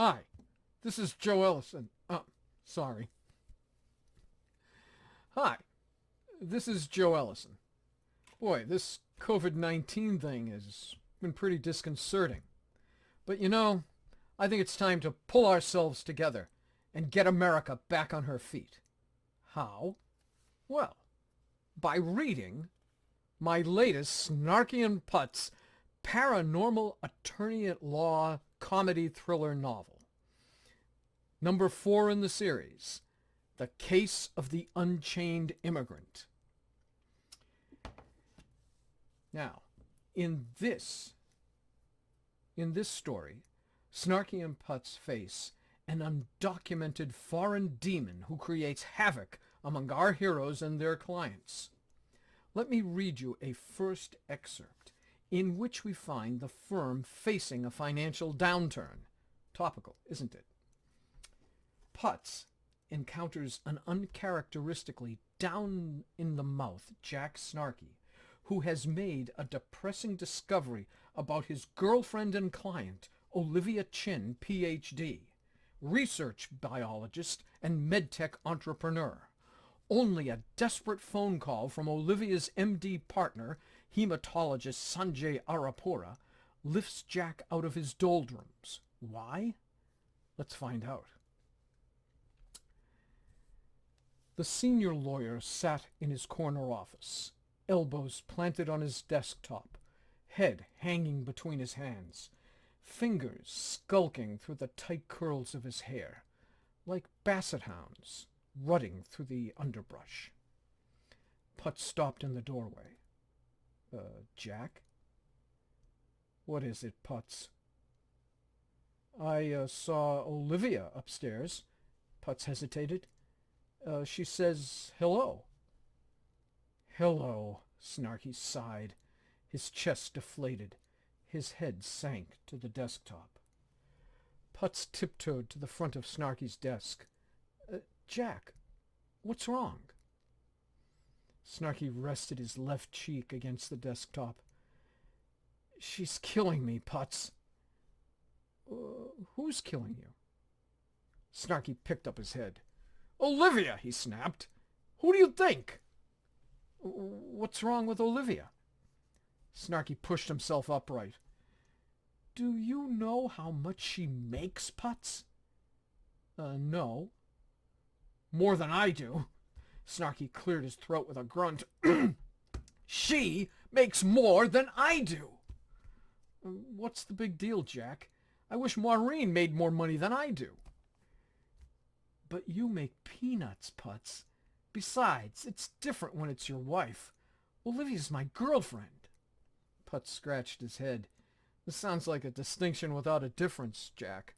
Hi, this is Joe Ellison. Sorry. Hi, this is Joe Ellison. Boy, this COVID-19 thing has been pretty disconcerting. But you know, I think it's time to pull ourselves together and get America back on her feet. How? Well, by reading my latest Snarkey Putts Paranormal Attorney-At-Law comedy thriller novel. Number 4 in the series, The Case of the Unchained Immigrant. Now, in this story, Snarkey and Putts face an undocumented foreign demon who creates havoc among our heroes and their clients. Let me read you a first excerpt in which we find the firm facing a financial downturn. Topical, isn't it? Putts encounters an uncharacteristically down-in-the-mouth Jack Snarkey, who has made a depressing discovery about his girlfriend and client, Olivia Chin, Ph.D., research biologist and medtech entrepreneur. Only a desperate phone call from Olivia's MD partner, hematologist Sanjay Arapura, lifts Jack out of his doldrums. Why? Let's find out. The senior lawyer sat in his corner office, elbows planted on his desktop, head hanging between his hands, fingers skulking through the tight curls of his hair, like basset hounds rutting through the underbrush. Putts stopped in the doorway. Jack? What is it, Putts? I saw Olivia upstairs. Putts hesitated. She says hello. Hello, Snarkey sighed. His chest deflated. His head sank to the desktop. Putts tiptoed to the front of Snarkey's desk. Jack, what's wrong? Snarkey rested his left cheek against the desktop. She's killing me, Putts. Who's killing you? Snarkey picked up his head. Olivia, he snapped. Who do you think? What's wrong with Olivia? Snarkey pushed himself upright. Do you know how much she makes, Putts? No. More than I do. Snarkey cleared his throat with a grunt. She makes more than I do. What's the big deal, Jack? I wish Maureen made more money than I do. But you make peanuts, Putts. Besides, it's different when it's your wife. Olivia's my girlfriend. Putts scratched his head. This sounds like a distinction without a difference, Jack.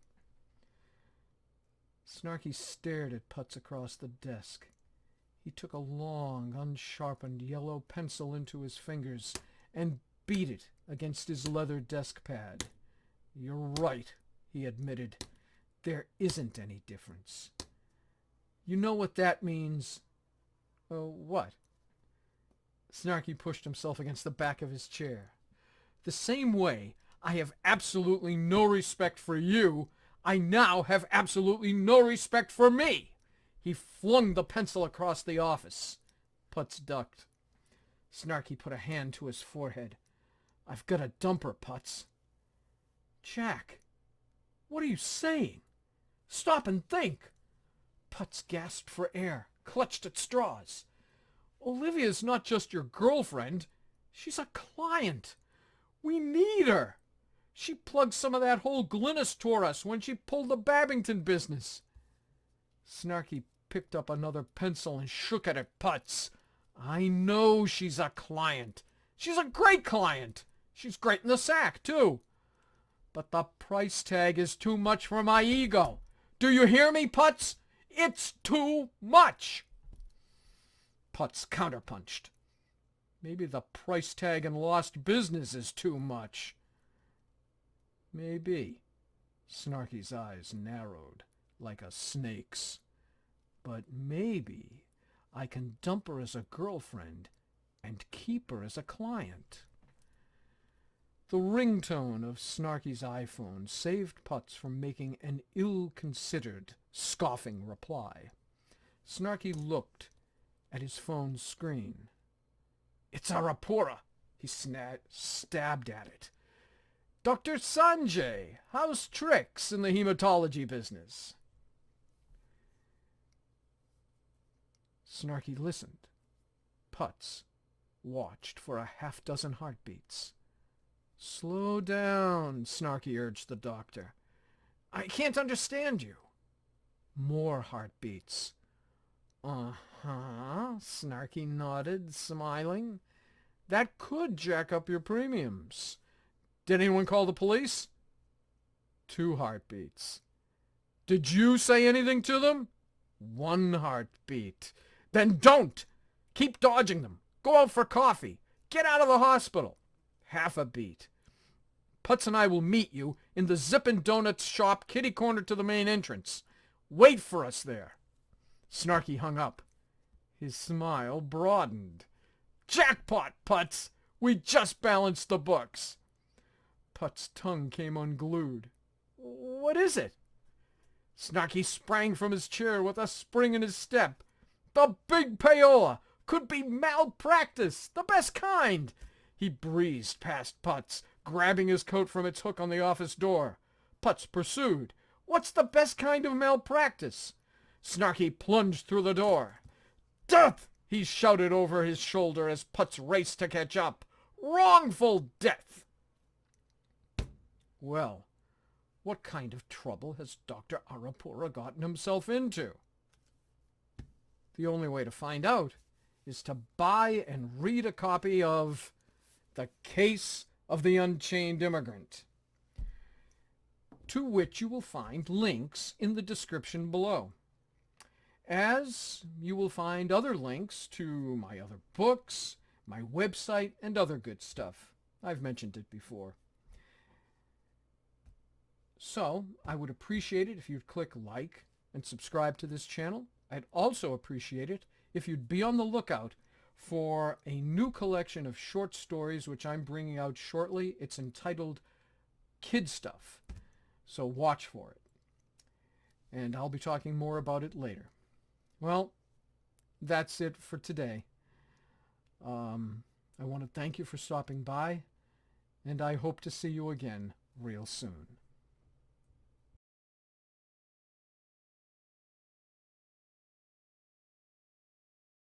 Snarkey stared at Putts across the desk. He took a long, unsharpened yellow pencil into his fingers and beat it against his leather desk pad. You're right, he admitted. There isn't any difference. You know what that means? What? Snarkey pushed himself against the back of his chair. The same way I have absolutely no respect for you, I now have absolutely no respect for me. He flung the pencil across the office. Putts ducked. Snarkey put a hand to his forehead. I've got to dump her, Putts. Jack, what are you saying? Stop and think. Putts gasped for air, clutched at straws. Olivia's not just your girlfriend. She's a client. We need her. She plugged some of that whole Glynis toward us when she pulled the Babington business. Snarkey picked up another pencil and shook it at Putts. I know she's a client. She's a great client. She's great in the sack, too. But the price tag is too much for my ego. Do you hear me, Putts? It's too much. Putts counterpunched. Maybe the price tag and lost business is too much. Maybe. Snarkey's eyes narrowed like a snake's. But maybe I can dump her as a girlfriend and keep her as a client. The ringtone of Snarkey's iPhone saved Putts from making an ill-considered, scoffing reply. Snarkey looked at his phone's screen. "It's Arapura," he stabbed at it. "Dr. Sanjay, how's tricks in the hematology business?" Snarkey listened. Putts watched for a half-dozen heartbeats. "Slow down," Snarkey urged the doctor. "I can't understand you." More heartbeats. "Uh-huh," Snarkey nodded, smiling. "That could jack up your premiums. Did anyone call the police?" 2 heartbeats. "Did you say anything to them?" 1 heartbeat. "Then don't! Keep dodging them. Go out for coffee. Get out of the hospital." Half a beat. "Putts and I will meet you in the Zippin' Donuts shop kitty-corner to the main entrance. Wait for us there." Snarkey hung up. His smile broadened. "Jackpot, Putts! We just balanced the books." Putts' tongue came unglued. "What is it?" Snarkey sprang from his chair with a spring in his step. "The big payola! Could be malpractice! The best kind!" He breezed past Putts, grabbing his coat from its hook on the office door. Putts pursued. "What's the best kind of malpractice?" Snarkey plunged through the door. "Death!" he shouted over his shoulder as Putts raced to catch up. "Wrongful death!" Well, what kind of trouble has Dr. Arapura gotten himself into? The only way to find out is to buy and read a copy of The Case of the Unchained Immigrant, to which you will find links in the description below, as you will find other links to my other books, my website, and other good stuff. I've mentioned it before. So, I would appreciate it if you'd click like and subscribe to this channel. I'd also appreciate it if you'd be on the lookout for a new collection of short stories which I'm bringing out shortly. It's entitled Kid Stuff, so watch for it. And I'll be talking more about it later. Well, that's it for today. I want to thank you for stopping by, and I hope to see you again real soon.